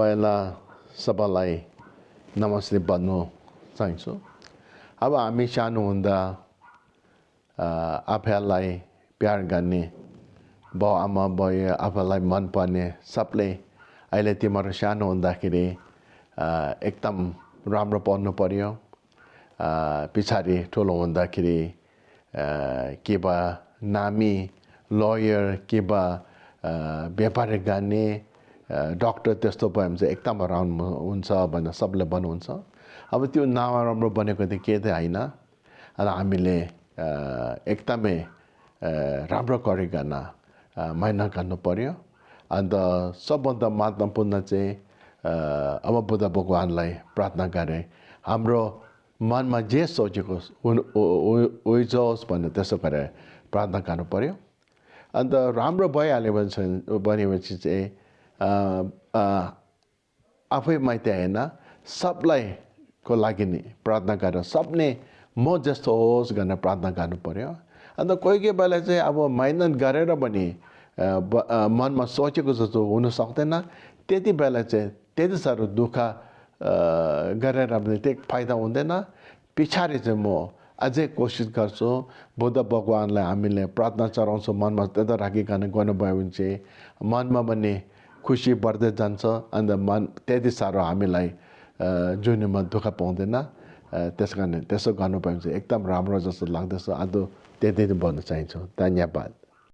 पहिला सबैलाई नमस्ते भन्नु चाहन्छु। अब हामी सानो हुँदा आफैलाई प्यार गर्ने बाउ आमा भयो आफैलाई मन पर्ने सबले अहिले तिमीहरू सानो हुँदाखेरि एकदम राम्रो पढ्नु पर्यो, पछाडि ठुलो हुँदाखेरि के भए नामी लयर के भए व्यापार गर्ने डक्टर त्यस्तो भयो भने चाहिँ एकदम राम्रो हुन्छ भनेर सबले भन्नुहुन्छ। अब त्यो नराम्रो बनेको त के त होइन, र हामीले एकदमै राम्रो गरिकन मेहनत गर्नु पर्यो। अन्त सबभन्दा महत्त्वपूर्ण चाहिँ अब बुद्ध भगवानलाई प्रार्थना गरे हाम्रो मनमा जे सोचेको उइजोस् भनेर त्यसो गरेर प्रार्थना गर्नु पर्यो। अन्त राम्रो भइहाल्यो भनेपछि चाहिँ आफै मात्रै होइन सबलाई को लागि नि प्रार्थना गरेर सबले म जस्तो होस् भनेर प्रार्थना गर्नु पर्यो। अन्त कोही बेला चाहिँ अब मेहनत गरेर पनि मनमा सोचेको जस्तो हुन सक्दैन, त्यति बेला चाहिँ त्यति साह्रो दुःख गरेर पनि त्यही फाइदा हुँदैन। पछाडि चाहिँ म अझै कोसिस गर्छु बुद्ध भगवानलाई हामीले प्रार्थना चढाउँछौँ मनमा त्यता राखिकन गर्नुभयो भने चाहिँ मनमा पनि खुसी बढ्दै जान्छ। अन्त मन त्यति साह्रो हामीलाई जुनीमा दुःख पाउँदैन। त्यस कारण त्यसो गर्नुभयो भने चाहिँ एकदम राम्रो जस्तो लाग्दछ। अन्त त्यति भन्न चाहन्छु। धन्यवाद।